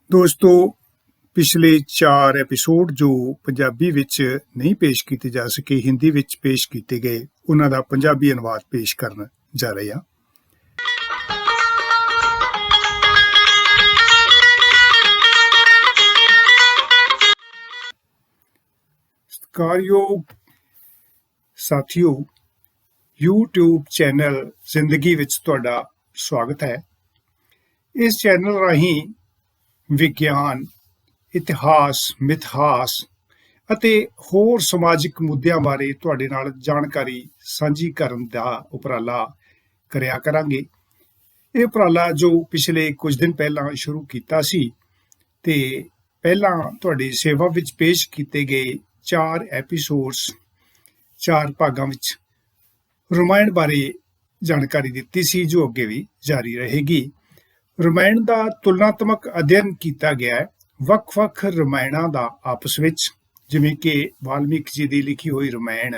ਦੋਸਤੋ, ਪਿਛਲੇ 4 ਐਪੀਸੋਡ ਜੋ ਪੰਜਾਬੀ ਵਿੱਚ ਨਹੀਂ ਪੇਸ਼ ਕੀਤੇ ਜਾ ਸਕੇ, ਹਿੰਦੀ ਵਿੱਚ ਪੇਸ਼ ਕੀਤੇ ਗਏ, ਉਹਨਾਂ ਦਾ ਪੰਜਾਬੀ ਅਨੁਵਾਦ ਪੇਸ਼ ਕਰਨ ਜਾ ਰਹੇ ਹਾਂ। ਸਤਿਕਾਰਯੋਗ ਸਾਥੀਓ, YouTube ਚੈਨਲ ਜ਼ਿੰਦਗੀ ਵਿੱਚ ਤੁਹਾਡਾ ਸਵਾਗਤ ਹੈ। ਇਸ ਚੈਨਲ ਰਾਹੀਂ ਵਿਗਿਆਨ, ਇਤਿਹਾਸ, ਮਿਥਿਹਾਸ ਅਤੇ ਹੋਰ ਸਮਾਜਿਕ ਮੁੱਦਿਆਂ ਬਾਰੇ ਤੁਹਾਡੇ ਨਾਲ ਜਾਣਕਾਰੀ ਸਾਂਝੀ ਕਰਨ ਦਾ ਉਪਰਾਲਾ ਕਰਿਆ ਕਰਾਂਗੇ। ਇਹ ਉਪਰਾਲਾ ਜੋ ਪਿਛਲੇ ਕੁਝ ਦਿਨ ਪਹਿਲਾਂ ਸ਼ੁਰੂ ਕੀਤਾ ਸੀ ਤੇ ਪਹਿਲਾਂ ਤੁਹਾਡੀ ਸੇਵਾ ਵਿੱਚ ਪੇਸ਼ ਕੀਤੇ ਗਏ 4 ਐਪੀਸੋਡਸ 4 ਭਾਗਾਂ ਵਿੱਚ ਰਾਮਾਇਣ ਬਾਰੇ ਜਾਣਕਾਰੀ ਦਿੱਤੀ ਸੀ, ਜੋ ਅੱਗੇ ਵੀ ਜਾਰੀ ਰਹੇਗੀ। ਰਾਮਾਇਣ ਦਾ ਤੁਲਨਾਤਮਕ ਅਧਿਐਨ ਕੀਤਾ ਗਿਆ ਹੈ ਵੱਖ-ਵੱਖ ਰਾਮਾਇਣਾਂ ਦਾ ਆਪਸ ਵਿੱਚ, ਜਿਵੇਂ ਕਿ ਵਾਲਮੀਕ ਜੀ ਦੀ ਲਿਖੀ ਹੋਈ ਰਾਮਾਇਣ।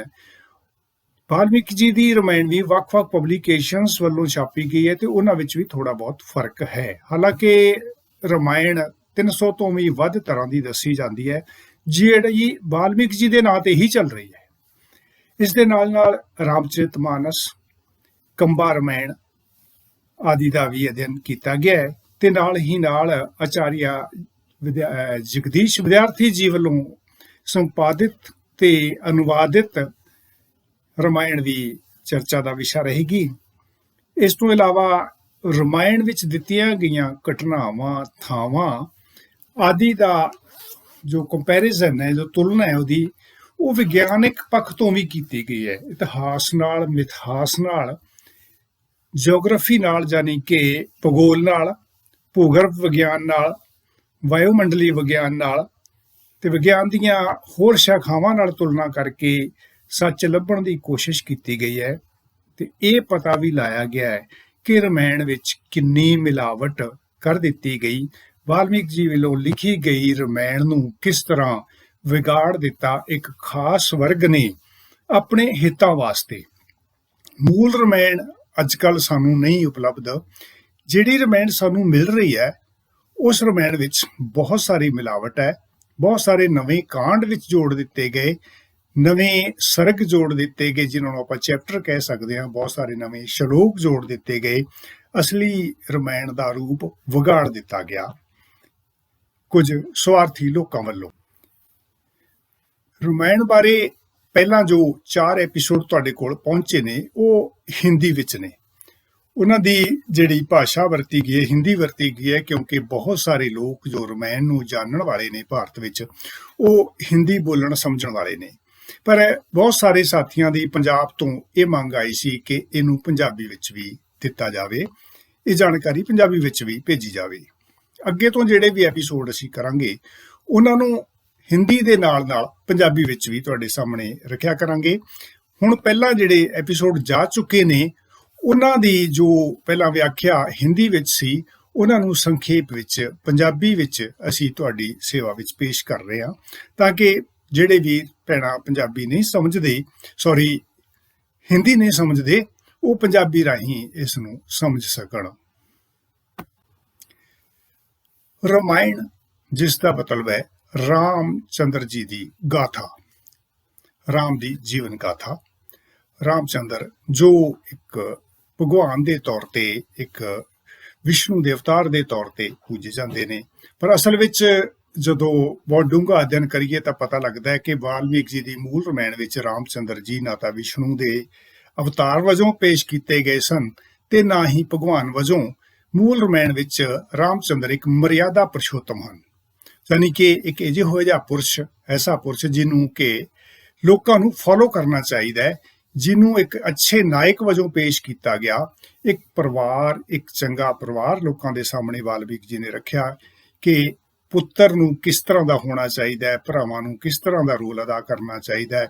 ਵਾਲਮੀਕ ਜੀ ਦੀ ਰਾਮਾਇਣ ਵੀ ਵੱਖ-ਵੱਖ ਪਬਲੀਕੇਸ਼ਨਸ ਵੱਲੋਂ ਛਾਪੀ ਗਈ ਹੈ ਤੇ ਉਹਨਾਂ ਵਿੱਚ ਵੀ ਥੋੜਾ ਬਹੁਤ ਫਰਕ ਹੈ। ਹਾਲਾਂਕਿ ਰਾਮਾਇਣ 300 ਤੋਂ ਵੀ ਵੱਧ ਤਰ੍ਹਾਂ ਦੀ ਦੱਸੀ ਜਾਂਦੀ ਹੈ, ਜਿਹੜੀ ਵਾਲਮੀਕ ਜੀ ਦੇ ਨਾਂ ਤੇ ਹੀ ਚੱਲ ਰਹੀ ਹੈ। ਇਸ ਦੇ ਨਾਲ ਰਾਮਚਰਿਤਮਾਨਸ, ਕੰਬਾ ਰਾਮਾਇਣ ਆਦਿ ਦਾ ਵੀ ਅਧਿਐਨ ਕੀਤਾ ਗਿਆ ਹੈ ਤੇ ਨਾਲ ਆਚਾਰੀਆ ਜਗਦੀਸ਼ ਵਿਦਿਆਰਥੀ ਜੀ ਵੱਲੋਂ ਸੰਪਾਦਿਤ ਤੇ ਅਨੁਵਾਦਿਤ ਰਾਮਾਇਣ ਦੀ ਚਰਚਾ ਦਾ ਵਿਸ਼ਾ ਰਹੇਗੀ। ਇਸ ਤੋਂ ਇਲਾਵਾ ਰਾਮਾਇਣ ਵਿੱਚ ਦਿੱਤੀਆਂ ਗਈਆਂ ਘਟਨਾਵਾਂ, ਥਾਵਾਂ ਆਦਿ ਦਾ ਜੋ ਕੰਪੈਰੀਜ਼ਨ ਹੈ, ਜੋ ਤੁਲਨਾ ਹੈ ਉਹਦੀ, ਉਹ ਵਿਗਿਆਨਿਕ ਪੱਖ ਤੋਂ ਵੀ ਕੀਤੀ ਗਈ ਹੈ। ਇਤਿਹਾਸ ਨਾਲ, ਮਿਥਿਹਾਸ ਨਾਲ, ਜਿਓਗ੍ਰਾਫੀ ਨਾਲ, ਯਾਨੀ ਕਿ ਭੂਗੋਲ ਨਾਲ, ਭੂਗਰਭ ਵਿਗਿਆਨ ਨਾਲ, ਵਾਯੂਮੰਡਲੀ ਵਿਗਿਆਨ ਨਾਲ ਤੇ ਵਿਗਿਆਨ ਦੀਆਂ ਹੋਰ ਸ਼ਾਖਾਵਾਂ ਨਾਲ ਤੁਲਨਾ ਕਰਕੇ ਸੱਚ ਲੱਭਣ ਦੀ ਕੋਸ਼ਿਸ਼ ਕੀਤੀ ਗਈ ਹੈ ਤੇ ਇਹ ਪਤਾ ਵੀ ਲਾਇਆ ਗਿਆ ਹੈ ਕਿ ਰਾਮਾਇਣ ਵਿੱਚ ਕਿੰਨੀ ਮਿਲਾਵਟ ਕਰ ਦਿੱਤੀ ਗਈ। ਵਾਲਮੀਕ ਜੀ ਵੱਲੋਂ ਲਿਖੀ ਗਈ ਰਾਮਾਇਣ ਨੂੰ ਕਿਸ ਤਰ੍ਹਾਂ ਵਿਗਾੜ ਦਿੱਤਾ ਇੱਕ ਖਾਸ ਵਰਗ ਨੇ ਆਪਣੇ ਹਿੱਤਾਂ ਵਾਸਤੇ। ਮੂਲ ਰਾਮਾਇਣ ਅੱਜ ਕੱਲ੍ਹ ਸਾਨੂੰ ਨਹੀਂ ਉਪਲਬਧ। ਜਿਹੜੀ ਰਾਮਾਇਣ ਸਾਨੂੰ ਮਿਲ ਰਹੀ ਹੈ ਉਸ ਰਾਮਾਇਣ ਵਿੱਚ ਬਹੁਤ ਸਾਰੀ ਮਿਲਾਵਟ ਹੈ। ਬਹੁਤ ਸਾਰੇ ਨਵੇਂ ਕਾਂਡ ਵਿੱਚ ਜੋੜ ਦਿੱਤੇ ਗਏ, ਨਵੇਂ ਸਰਗ ਜੋੜ ਦਿੱਤੇ ਗਏ, ਜਿਨ੍ਹਾਂ ਨੂੰ ਆਪਾਂ ਚੈਪਟਰ ਕਹਿ ਸਕਦੇ ਹਾਂ। ਬਹੁਤ ਸਾਰੇ ਨਵੇਂ ਸ਼ਲੋਕ ਜੋੜ ਦਿੱਤੇ ਗਏ। ਅਸਲੀ ਰਾਮਾਇਣ ਦਾ ਰੂਪ ਵਿਗਾੜ ਦਿੱਤਾ ਗਿਆ ਕੁਝ ਸਵਾਰਥੀ ਲੋਕਾਂ ਵੱਲੋਂ। ਰਾਮਾਇਣ ਬਾਰੇ ਪਹਿਲਾਂ ਜੋ 4 ਐਪੀਸੋਡ ਤੁਹਾਡੇ ਕੋਲ ਪਹੁੰਚੇ ਨੇ ਉਹ ਹਿੰਦੀ ਵਿੱਚ ਨੇ। ਉਹਨਾਂ ਦੀ ਜਿਹੜੀ ਭਾਸ਼ਾ ਵਰਤੀ ਗਈ ਹੈ, ਹਿੰਦੀ ਵਰਤੀ ਗਈ ਹੈ, ਕਿਉਂਕਿ ਬਹੁਤ ਸਾਰੇ ਲੋਕ ਜੋ ਰਾਮਾਇਣ ਨੂੰ ਜਾਣਨ ਵਾਲੇ ਨੇ ਭਾਰਤ ਵਿੱਚ, ਉਹ ਹਿੰਦੀ ਬੋਲਣ ਸਮਝਣ ਵਾਲੇ ਨੇ। ਪਰ ਬਹੁਤ ਸਾਰੇ ਸਾਥੀਆਂ ਦੀ ਪੰਜਾਬ ਤੋਂ ਇਹ ਮੰਗ ਆਈ ਸੀ ਕਿ ਇਹਨੂੰ ਪੰਜਾਬੀ ਵਿੱਚ ਵੀ ਦਿੱਤਾ ਜਾਵੇ, ਇਹ ਜਾਣਕਾਰੀ ਪੰਜਾਬੀ ਵਿੱਚ ਵੀ ਭੇਜੀ ਜਾਵੇ। ਅੱਗੇ ਤੋਂ ਜਿਹੜੇ ਵੀ ਐਪੀਸੋਡ ਅਸੀਂ ਕਰਾਂਗੇ ਉਹਨਾਂ ਨੂੰ ਹਿੰਦੀ ਦੇ ਨਾਲ ਪੰਜਾਬੀ ਵਿੱਚ ਵੀ ਤੁਹਾਡੇ ਸਾਹਮਣੇ ਰੱਖਿਆ ਕਰਾਂਗੇ। ਹੁਣ ਪਹਿਲਾਂ ਜਿਹੜੇ ਐਪੀਸੋਡ ਜਾ ਚੁੱਕੇ ਨੇ ਉਹਨਾਂ ਦੀ ਜੋ ਪਹਿਲਾਂ ਵਿਆਖਿਆ ਹਿੰਦੀ ਵਿੱਚ ਸੀ, ਉਹਨਾਂ ਨੂੰ ਸੰਖੇਪ ਵਿੱਚ ਪੰਜਾਬੀ ਵਿੱਚ ਅਸੀਂ ਤੁਹਾਡੀ ਸੇਵਾ ਵਿੱਚ ਪੇਸ਼ ਕਰ ਰਹੇ ਹਾਂ, ਤਾਂ ਕਿ ਜਿਹੜੇ ਵੀ ਭੈਣਾਂ ਪੰਜਾਬੀ ਨਹੀਂ ਸਮਝਦੇ, ਹਿੰਦੀ ਨਹੀਂ ਸਮਝਦੇ, ਉਹ ਪੰਜਾਬੀ ਰਾਹੀਂ ਇਸ ਨੂੰ ਸਮਝ ਸਕਣ। ਰਾਮਾਇਣ, ਜਿਸ ਦਾ ਮਤਲਬ ਹੈ ਰਾਮ ਚੰਦਰ ਜੀ ਦੀ ਗਾਥਾ, ਰਾਮ ਦੀ ਜੀਵਨ ਗਾਥਾ। ਰਾਮ ਚੰਦਰ ਜੋ ਇੱਕ ਭਗਵਾਨ ਦੇ ਤੌਰ ਤੇ, ਇੱਕ ਵਿਸ਼ਨੂੰ ਦੇ ਅਵਤਾਰ ਦੇ ਤੌਰ ਤੇ ਪੂਜੇ ਜਾਂਦੇ ਨੇ, ਪਰ ਅਸਲ ਵਿੱਚ ਜਦੋਂ ਬਹੁਤ ਡੂੰਘਾ ਅਧਿਐਨ ਕਰੀਏ ਤਾਂ ਪਤਾ ਲੱਗਦਾ ਹੈ ਕਿ ਵਾਲਮੀਕ ਜੀ ਦੀ ਮੂਲ ਰਾਮਾਇਣ ਵਿੱਚ ਰਾਮ ਚੰਦਰ ਜੀ ਨਾ ਤਾਂ ਵਿਸ਼ਨੂੰ ਦੇ ਅਵਤਾਰ ਵਜੋਂ ਪੇਸ਼ ਕੀਤੇ ਗਏ ਸਨ ਤੇ ਨਾ ਹੀ ਭਗਵਾਨ ਵਜੋਂ। ਮੂਲ ਰਾਮਾਇਣ ਵਿੱਚ ਰਾਮ ਚੰਦਰ ਇੱਕ ਮਰਿਆਦਾ ਪੁਰਸ਼ੋਤਮ ਹਨ, ਯਾਨੀ ਕਿ ਇੱਕ ਇਹੋ ਜਿਹਾ ਪੁਰਸ਼, ਐਸਾ ਪੁਰਸ਼ ਜਿਹਨੂੰ ਕਿ ਲੋਕਾਂ ਨੂੰ ਫੋਲੋ ਕਰਨਾ ਚਾਹੀਦਾ ਹੈ, ਜਿਹਨੂੰ ਇੱਕ ਅੱਛੇ ਨਾਇਕ ਵਜੋਂ ਪੇਸ਼ ਕੀਤਾ ਗਿਆ। ਇੱਕ ਪਰਿਵਾਰ, ਇੱਕ ਚੰਗਾ ਪਰਿਵਾਰ ਲੋਕਾਂ ਦੇ ਸਾਹਮਣੇ ਵਾਲਮੀਕ ਜੀ ਨੇ ਰੱਖਿਆ ਕਿ ਪੁੱਤਰ ਨੂੰ ਕਿਸ ਤਰ੍ਹਾਂ ਦਾ ਹੋਣਾ ਚਾਹੀਦਾ ਹੈ, ਭਰਾਵਾਂ ਨੂੰ ਕਿਸ ਤਰ੍ਹਾਂ ਦਾ ਰੋਲ ਅਦਾ ਕਰਨਾ ਚਾਹੀਦਾ ਹੈ।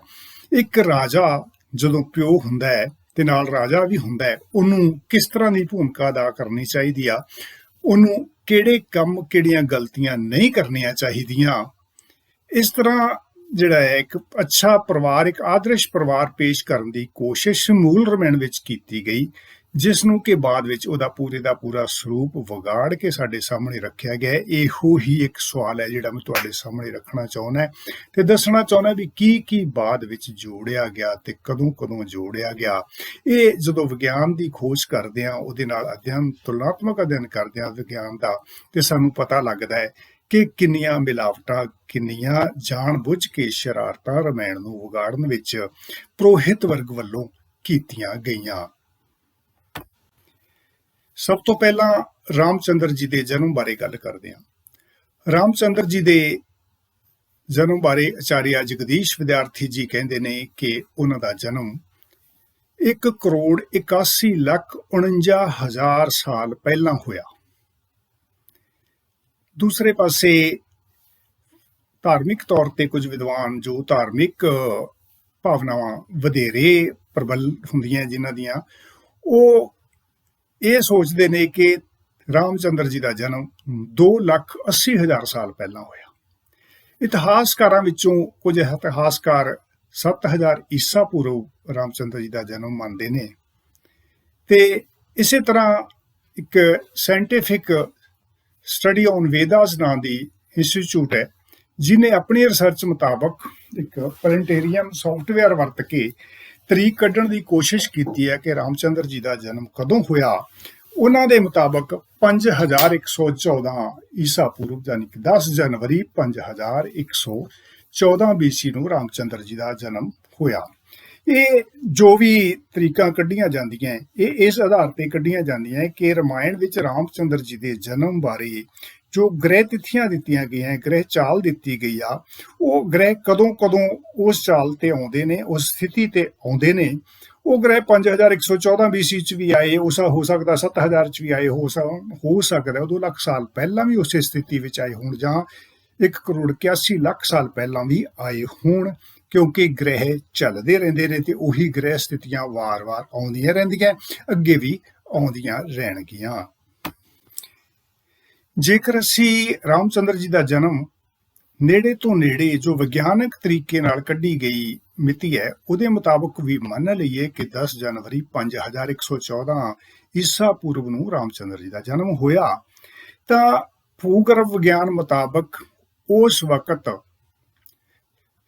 ਇੱਕ ਰਾਜਾ ਜਦੋਂ ਪਿਓ ਹੁੰਦਾ ਹੈ ਤੇ ਨਾਲ ਰਾਜਾ ਵੀ ਹੁੰਦਾ ਹੈ, ਉਹਨੂੰ ਕਿਸ ਤਰ੍ਹਾਂ ਦੀ ਭੂਮਿਕਾ ਅਦਾ ਕਰਨੀ ਚਾਹੀਦੀ ਆ, ਉਹਨੂੰ ਕਿਹੜੇ ਕੰਮ, ਕਿਹੜੀਆਂ ਗਲਤੀਆਂ ਨਹੀਂ ਕਰਨੀਆਂ ਚਾਹੀਦੀਆਂ। ਇਸ ਤਰ੍ਹਾਂ ਜਿਹੜਾ ਹੈ ਇੱਕ ਅੱਛਾ ਪਰਿਵਾਰ, ਇੱਕ ਆਦਰਸ਼ ਪਰਿਵਾਰ ਪੇਸ਼ ਕਰਨ ਦੀ ਕੋਸ਼ਿਸ਼ ਮੂਲ ਰਾਮਾਇਣ ਵਿੱਚ ਕੀਤੀ ਗਈ, ਜਿਸ ਨੂੰ ਕਿ ਬਾਅਦ ਵਿੱਚ ਉਹਦਾ ਪੂਰੇ ਦਾ ਪੂਰਾ ਸਰੂਪ ਵਿਗਾੜ ਕੇ ਸਾਡੇ ਸਾਹਮਣੇ ਰੱਖਿਆ ਗਿਆ ਹੈ। ਇਹੋ ਹੀ ਇੱਕ ਸਵਾਲ ਹੈ ਜਿਹੜਾ ਮੈਂ ਤੁਹਾਡੇ ਸਾਹਮਣੇ ਰੱਖਣਾ ਚਾਹੁੰਦਾ ਤੇ ਦੱਸਣਾ ਚਾਹੁੰਦਾ ਵੀ ਕੀ ਬਾਅਦ ਵਿੱਚ ਜੋੜਿਆ ਗਿਆ ਤੇ ਕਦੋਂ ਜੋੜਿਆ ਗਿਆ। ਇਹ ਜਦੋਂ ਵਿਗਿਆਨ ਦੀ ਖੋਜ ਕਰਦੇ ਆ, ਉਹਦੇ ਨਾਲ ਅਧਿਐਨ, ਤੁਲਨਾਤਮਕ ਅਧਿਐਨ ਕਰਦੇ ਆ ਵਿਗਿਆਨ ਦਾ, ਤੇ ਸਾਨੂੰ ਪਤਾ ਲੱਗਦਾ ਹੈ ਕਿ ਕਿੰਨੀਆਂ ਮਿਲਾਵਟਾਂ, ਕਿੰਨੀਆਂ ਜਾਣ-ਬੁੱਝ ਕੇ ਸ਼ਰਾਰਤਾਂ ਰਮਾਇਣ ਨੂੰ ਵਿਗਾੜਨ ਵਿੱਚ ਪੁਰੋਹਿਤ ਵਰਗ ਵੱਲੋਂ ਕੀਤੀਆਂ ਗਈਆਂ। ਸਭ ਤੋਂ ਪਹਿਲਾਂ ਰਾਮਚੰਦਰ ਜੀ ਦੇ ਜਨਮ ਬਾਰੇ ਗੱਲ ਕਰਦੇ ਹਾਂ। ਰਾਮਚੰਦਰ ਜੀ ਦੇ ਜਨਮ ਬਾਰੇ ਆਚਾਰੀਆ ਜਗਦੀਸ਼ ਵਿਦਿਆਰਥੀ ਜੀ ਕਹਿੰਦੇ ਨੇ ਕਿ ਉਹਨਾਂ ਦਾ ਜਨਮ 1,81,49,000 ਸਾਲ ਪਹਿਲਾਂ ਹੋਇਆ। ਦੂਸਰੇ ਪਾਸੇ ਧਾਰਮਿਕ ਤੌਰ ਤੇ ਕੁਝ ਵਿਦਵਾਨ ਜੋ ਧਾਰਮਿਕ ਭਾਵਨਾਵਾਂ ਵਧੇਰੇ ਪ੍ਰਬਲ ਹੁੰਦੀਆਂ ਜਿਨ੍ਹਾਂ ਦੀਆਂ, ਉਹ ਇਹ ਸੋਚਦੇ ਨੇ ਕਿ ਰਾਮਚੰਦਰ ਜੀ ਦਾ ਜਨਮ 2,80,000 ਸਾਲ ਪਹਿਲਾਂ ਹੋਇਆ। ਇਤਿਹਾਸਕਾਰਾਂ ਵਿੱਚੋਂ ਕੁਝ ਇਤਿਹਾਸਕਾਰ 7,000 ਈਸਾ ਪੂਰਵ ਰਾਮਚੰਦਰ ਜੀ ਦਾ ਜਨਮ ਮੰਨਦੇ ਨੇ, ਤੇ ਇਸੇ ਤਰ੍ਹਾਂ ਇੱਕ ਸਾਇੰਟੀਫਿਕ ਸਟੱਡੀ ਔਨ ਵੇਦਾਸ ਨਾਂ ਦੀ ਇੰਸਟੀਚਿਊਟ ਹੈ, ਜਿਹਨੇ ਆਪਣੀ ਰਿਸਰਚ ਮੁਤਾਬਕ ਇੱਕ ਪਲੈਨੇਟੇਰੀਅਮ ਸੌਫਟਵੇਅਰ ਵਰਤ ਕੇ ਤਰੀਕ ਕੱਢਣ ਦੀ ਕੋਸ਼ਿਸ਼ ਕੀਤੀ ਹੈ ਕਿ ਰਾਮਚੰਦਰ ਜੀ ਦਾ ਜਨਮ ਕਦੋਂ ਹੋਇਆ। ਉਹਨਾਂ ਦੇ ਮੁਤਾਬਕ 5114 ਈਸਾ ਪੂਰਵ ਯਾਨੀ ਕਿ 10 ਜਨਵਰੀ 5114 BC ਨੂੰ ਰਾਮਚੰਦਰ ਜੀ ਦਾ ਜਨਮ ਹੋਇਆ। ਇਹ ਜੋ ਵੀ ਤਰੀਕਾਂ ਕੱਢੀਆਂ ਜਾਂਦੀਆਂ, ਇਹ ਇਸ ਆਧਾਰ ਤੇ ਕੱਢੀਆਂ ਜਾਂਦੀਆਂ ਕਿ ਰਮਾਇਣ ਵਿੱਚ ਰਾਮਚੰਦਰ ਜੀ ਦੇ ਜਨਮ ਬਾਰੇ ਜੋ ਗ੍ਰਹਿ ਤਿਥੀਆਂ ਦਿੱਤੀਆਂ ਗਈਆਂ, ਗ੍ਰਹਿ ਚਾਲ ਦਿੱਤੀ ਗਈ ਆ, ਉਹ ਗ੍ਰਹਿ ਕਦੋਂ ਉਸ ਚਾਲ ਤੇ ਆਉਂਦੇ ਨੇ, ਉਸ ਸਥਿਤੀ ਤੇ ਆਉਂਦੇ ਨੇ। ਉਹ ਗ੍ਰਹਿ 5114 BC ਚ ਵੀ ਆਏ, ਹੋ ਸਕਦਾ 7000 ਚ ਵੀ ਆਏ, ਹੋ ਸਕਦਾ 2 ਲੱਖ ਸਾਲ ਪਹਿਲਾਂ ਵੀ ਉਸੇ ਸਥਿਤੀ ਵਿੱਚ ਆਏ ਹੋਣ, ਜਾਂ 1,81,00,000 ਸਾਲ ਪਹਿਲਾਂ ਵੀ ਆਏ ਹੋਣ, ਕਿਉਂਕਿ ਗ੍ਰਹਿ ਚੱਲਦੇ ਰਹਿੰਦੇ ਨੇ ਤੇ ਉਹੀ ਗ੍ਰਹਿ ਸਥਿਤੀਆਂ ਵਾਰ-ਵਾਰ ਆਉਂਦੀਆਂ ਰਹਿੰਦੀਆਂ, ਅੱਗੇ ਵੀ ਆਉਂਦੀਆਂ ਰਹਿਣਗੀਆਂ। ਜੇਕਰ ਅਸੀਂ ਰਾਮਚੰਦਰ ਜੀ ਦਾ ਜਨਮ ਨੇੜੇ ਤੋਂ ਨੇੜੇ ਜੋ ਵਿਗਿਆਨਕ ਤਰੀਕੇ ਨਾਲ ਕੱਢੀ ਗਈ ਮਿਤੀ ਹੈ, ਉਹਦੇ ਮੁਤਾਬਕ ਵੀ ਮੰਨ ਲਈਏ ਕਿ 10 ਜਨਵਰੀ 5114 ਈਸਾ ਪੂਰਵ ਨੂੰ ਰਾਮਚੰਦਰ ਜੀ ਦਾ ਜਨਮ ਹੋਇਆ, ਤਾਂ ਭੂਗਰਭ ਵਿਗਿਆਨ ਮੁਤਾਬਕ ਉਸ ਵਕਤ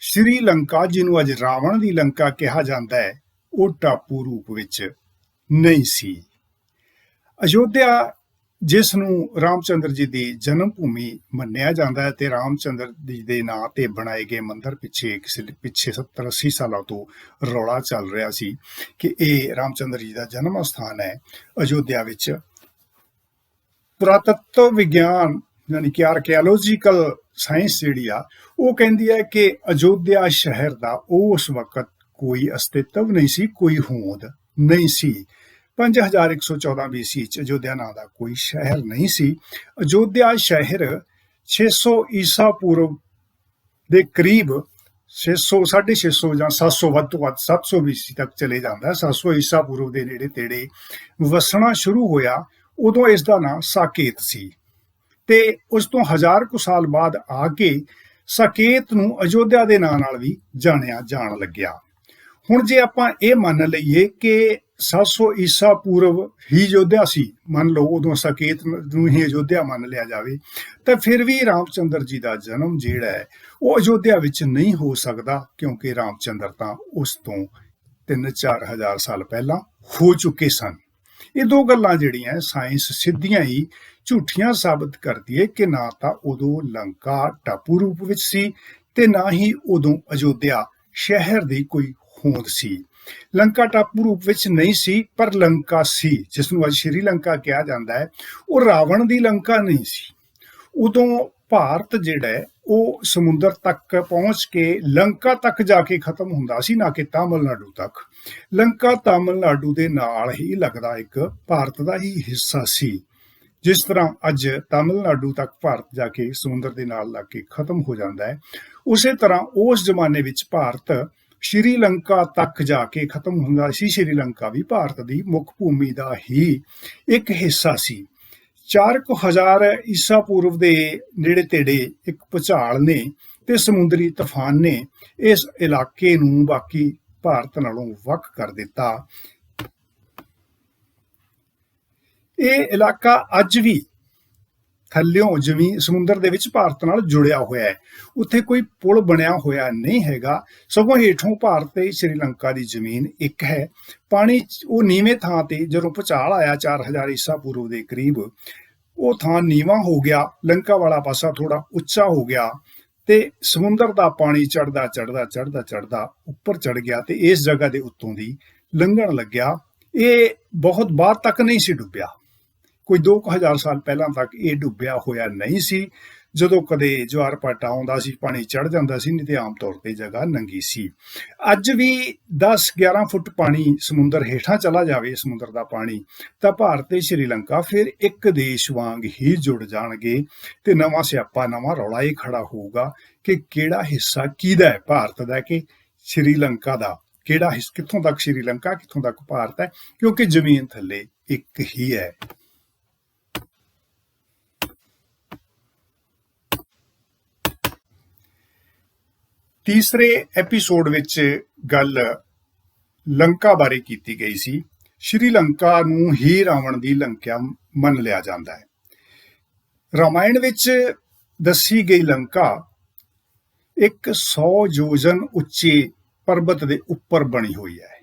ਸ਼੍ਰੀ ਲੰਕਾ, ਜਿਹਨੂੰ ਅੱਜ ਰਾਵਣ ਦੀ ਲੰਕਾ ਕਿਹਾ ਜਾਂਦਾ ਹੈ, ਉਹ ਟਾਪੂ ਰੂਪ ਵਿੱਚ ਨਹੀਂ ਸੀ। ਅਯੋਧਿਆ, ਜਿਸ ਨੂੰ ਰਾਮਚੰਦਰ ਜੀ ਦੀ ਜਨਮ ਭੂਮੀ ਮੰਨਿਆ ਜਾਂਦਾ ਹੈ ਤੇ ਰਾਮਚੰਦਰ ਜੀ ਦੇ ਨਾਂ ਤੇ ਬਣਾਏ ਗਏ ਮੰਦਿਰ ਪਿੱਛੇ 70-80 ਸਾਲਾਂ ਤੋਂ ਰੌਲਾ ਚੱਲ ਰਿਹਾ ਸੀ ਕਿ ਇਹ ਰਾਮਚੰਦਰ ਜੀ ਦਾ ਜਨਮ ਸਥਾਨ ਹੈ। ਅਯੋਧਿਆ ਵਿੱਚ ਪੁਰਾਤੱਤਵ ਵਿਗਿਆਨ ਯਾਨੀ ਕਿ ਆਰਕੀਓਲੋਜੀਕਲ ਸਾਇੰਸ ਜਿਹੜੀ ਆ, ਉਹ ਕਹਿੰਦੀ ਹੈ ਕਿ ਅਯੋਧਿਆ ਸ਼ਹਿਰ ਦਾ ਉਸ ਵਕਤ ਕੋਈ ਅਸਤਿਤਵ ਨਹੀਂ ਸੀ, ਕੋਈ ਹੋਂਦ ਨਹੀਂ ਸੀ। 5114 BC ਚ ਅਯੋਧਿਆ ਨਾਂ ਦਾ ਕੋਈ ਸ਼ਹਿਰ ਨਹੀਂ ਸੀ। ਅਯੋਧਿਆ ਸ਼ਹਿਰ 600 ਈਸਾ ਪੂਰਵ ਦੇ ਕਰੀਬ 600-650 ਜਾਂ 700 ਵੱਧ ਤੋਂ ਵੱਧ 700 BC ਤੱਕ ਚਲੇ ਜਾਂਦਾ। 700 ਈਸਾ ਪੂਰਵ ਦੇ ਨੇੜੇ ਤੇੜੇ ਵਸਣਾ ਸ਼ੁਰੂ ਹੋਇਆ। ਉਦੋਂ ਇਸ ਦਾ ਨਾਂ ਸਾਕੇਤ ਸੀ, ਤੇ ਉਸ ਤੋਂ 1000 ਕੁ ਸਾਲ ਬਾਅਦ ਆ ਕੇ ਸਾਕੇਤ ਨੂੰ ਅਯੋਧਿਆ ਦੇ ਨਾਂ ਨਾਲ ਵੀ ਜਾਣਿਆ ਜਾਣ ਲੱਗਿਆ। ਹੁਣ ਜੇ ਆਪਾਂ ਇਹ ਮੰਨ ਲਈਏ ਕਿ 700 ਈਸਾ ਪੂਰਵ ਹੀ ਅਯੋਧਿਆ ਸੀ, ਮੰਨ ਲਓ ਉਦੋਂ ਸਾਕੇਤ ਨੂੰ ਹੀ ਅਯੋਧਿਆ ਮੰਨ ਲਿਆ ਜਾਵੇ, ਤਾਂ ਫਿਰ ਵੀ ਰਾਮਚੰਦਰ ਜੀ ਦਾ ਜਨਮ ਜਿਹੜਾ ਹੈ ਉਹ ਅਯੋਧਿਆ ਵਿੱਚ ਨਹੀਂ ਹੋ ਸਕਦਾ, ਕਿਉਂਕਿ ਰਾਮਚੰਦਰ ਤਾਂ ਉਸ ਤੋਂ 3-4 ਹਜ਼ਾਰ ਸਾਲ ਪਹਿਲਾਂ ਹੋ ਚੁੱਕੇ ਸਨ। ਇਹ ਦੋ ਗੱਲਾਂ ਜਿਹੜੀਆਂ ਸਾਇੰਸ ਸਿੱਧੀਆਂ ਹੀ ਝੂਠੀਆਂ ਸਾਬਤ ਕਰਦੀ ਹੈ ਕਿ ਨਾ ਤਾਂ ਉਦੋਂ ਲੰਕਾ ਟਾਪੂ ਰੂਪ ਵਿੱਚ ਸੀ ਤੇ ਨਾ ਹੀ ਉਦੋਂ ਅਯੋਧਿਆ ਸ਼ਹਿਰ ਦੀ ਕੋਈ ਹੋਂਦ ਸੀ। ਲੰਕਾ ਟਾਪੂ ਰੂਪ ਵਿੱਚ ਨਹੀਂ ਸੀ, ਪਰ ਲੰਕਾ ਸੀ, ਜਿਸ ਨੂੰ ਅੱਜ ਸ਼੍ਰੀਲੰਕਾ ਕਿਹਾ ਜਾਂਦਾ ਹੈ, ਉਹ ਰਾਵਣ ਦੀ ਲੰਕਾ ਨਹੀਂ ਸੀ। ਉਦੋਂ ਭਾਰਤ ਜਿਹੜਾ ਹੈ ਉਹ ਸਮੁੰਦਰ ਤੱਕ ਪਹੁੰਚ ਕੇ ਲੰਕਾ ਤੱਕ ਜਾ ਕੇ ਖਤਮ ਹੁੰਦਾ ਸੀ, ਨਾ ਕਿ ਤਾਮਿਲਨਾਡੂ ਤੱਕ। ਲੰਕਾ ਤਾਮਿਲਨਾਡੂ ਦੇ ਨਾਲ ਹੀ ਲੱਗਦਾ ਇੱਕ ਭਾਰਤ ਦਾ ਹੀ ਹਿੱਸਾ ਸੀ। ਜਿਸ ਤਰ੍ਹਾਂ ਅੱਜ ਤਾਮਿਲਨਾਡੂ ਤੱਕ ਭਾਰਤ ਜਾ ਕੇ ਸਮੁੰਦਰ ਦੇ ਨਾਲ ਲੱਗ ਕੇ ਖਤਮ ਹੋ ਜਾਂਦਾ ਹੈ, ਉਸੇ ਤਰ੍ਹਾਂ ਉਸ ਜ਼ਮਾਨੇ ਵਿੱਚ ਭਾਰਤ ਸ਼੍ਰੀਲੰਕਾ ਤੱਕ ਜਾ ਕੇ ਖਤਮ ਹੁੰਦਾ ਸੀ। ਸ਼੍ਰੀਲੰਕਾ ਵੀ ਭਾਰਤ ਦੀ ਮੁੱਖ ਭੂਮੀ ਦਾ ਹੀ ਇੱਕ ਹਿੱਸਾ ਸੀ। 4000 ਈਸਾ ਪੂਰਵ ਦੇ ਨੇੜੇ ਤੇੜੇ ਇੱਕ ਭੂਚਾਲ ਨੇ ਤੇ ਸਮੁੰਦਰੀ ਤੂਫਾਨ ਨੇ ਇਸ ਇਲਾਕੇ ਨੂੰ ਬਾਕੀ ਭਾਰਤ ਨਾਲੋਂ ਵੱਖ ਕਰ ਦਿੱਤਾ। ਇਹ ਇਲਾਕਾ ਅੱਜ ਵੀ ਥੱਲਿਓਂ ਜ਼ਮੀਨ ਸਮੁੰਦਰ ਦੇ ਵਿੱਚ ਭਾਰਤ ਨਾਲ ਜੁੜਿਆ ਹੋਇਆ ਹੈ। ਉੱਥੇ ਕੋਈ ਪੁਲ ਬਣਿਆ ਹੋਇਆ ਨਹੀਂ ਹੈਗਾ, ਸਗੋਂ ਹੇਠੋਂ ਭਾਰਤ ਤੇ ਸ਼੍ਰੀਲੰਕਾ ਦੀ ਜ਼ਮੀਨ ਇੱਕ ਹੈ। ਪਾਣੀ ਉਹ ਨੀਵੇਂ ਥਾਂ ਤੇ ਜਦੋਂ ਭੂਚਾਲ ਆਇਆ 4000 ਈਸਾ ਪੂਰਵ ਦੇ ਕਰੀਬ, ਉਹ ਥਾਂ ਨੀਵਾਂ ਹੋ ਗਿਆ, ਲੰਕਾ ਵਾਲਾ ਪਾਸਾ ਥੋੜਾ ਉੱਚਾ ਹੋ ਗਿਆ ਤੇ ਸਮੁੰਦਰ ਦਾ ਪਾਣੀ ਚੜਦਾ ਉੱਪਰ ਚੜ ਗਿਆ ਤੇ ਇਸ ਜਗ੍ਹਾ ਦੇ ਉੱਤੋਂ ਦੀ ਲੰਘਣ ਲੱਗਿਆ। ਇਹ ਬਹੁਤ ਬਾਹਰ ਤੱਕ ਨਹੀਂ ਸੀ ਡੁੱਬਿਆ, ਕੋਈ 2000 ਸਾਲ ਪਹਿਲਾਂ ਤੱਕ ਇਹ ਡੁੱਬਿਆ ਹੋਇਆ ਨਹੀਂ ਸੀ। ਜਦੋਂ ਕਦੇ ਜਵਾਰ ਭਾਟਾ ਆਉਂਦਾ ਸੀ ਪਾਣੀ ਚੜ ਜਾਂਦਾ ਸੀ, ਨਹੀਂ ਤੇ ਆਮ ਤੌਰ ਤੇ ਜਗ੍ਹਾ ਨੰਗੀ ਸੀ। ਅੱਜ ਵੀ 10-11 ਫੁੱਟ ਪਾਣੀ ਸਮੁੰਦਰ ਹੇਠਾਂ ਚਲਾ ਜਾਵੇ, ਸਮੁੰਦਰ ਦਾ ਪਾਣੀ, ਤਾਂ ਭਾਰਤ ਤੇ ਸ਼੍ਰੀਲੰਕਾ ਫਿਰ ਇੱਕ ਦੇਸ਼ ਵਾਂਗ ਹੀ ਜੁੜ ਜਾਣਗੇ ਤੇ ਨਵਾਂ ਸਿਆਪਾ, ਨਵਾਂ ਰੌਲਾ ਇਹ ਖੜਾ ਹੋਊਗਾ ਕਿ ਕਿਹੜਾ ਹਿੱਸਾ ਕਿਹਦਾ ਹੈ, ਭਾਰਤ ਦਾ ਕਿ ਸ਼੍ਰੀਲੰਕਾ ਦਾ। ਕਿਹੜਾ ਹਿੱਸਾ, ਕਿੱਥੋਂ ਤੱਕ ਸ਼੍ਰੀਲੰਕਾ, ਕਿੱਥੋਂ ਤੱਕ ਭਾਰਤ ਹੈ, ਕਿਉਂਕਿ ਜ਼ਮੀਨ ਥੱਲੇ ਇੱਕ ਹੀ ਹੈ। ਤੀਸਰੇ ਐਪੀਸੋਡ ਵਿੱਚ ਗੱਲ ਲੰਕਾ ਬਾਰੇ ਕੀਤੀ ਗਈ ਸੀ। ਸ਼੍ਰੀਲੰਕਾ ਨੂੰ ਹੀ ਰਾਵਣ ਦੀ ਲੰਕਾ ਮੰਨ ਲਿਆ ਜਾਂਦਾ ਹੈ। ਰਾਮਾਇਣ ਵਿੱਚ ਦੱਸੀ ਗਈ ਲੰਕਾ ਇੱਕ 100 ਯੋਜਨ ਉੱਚੇ ਪਰਬਤ ਦੇ ਉੱਪਰ ਬਣੀ ਹੋਈ ਹੈ।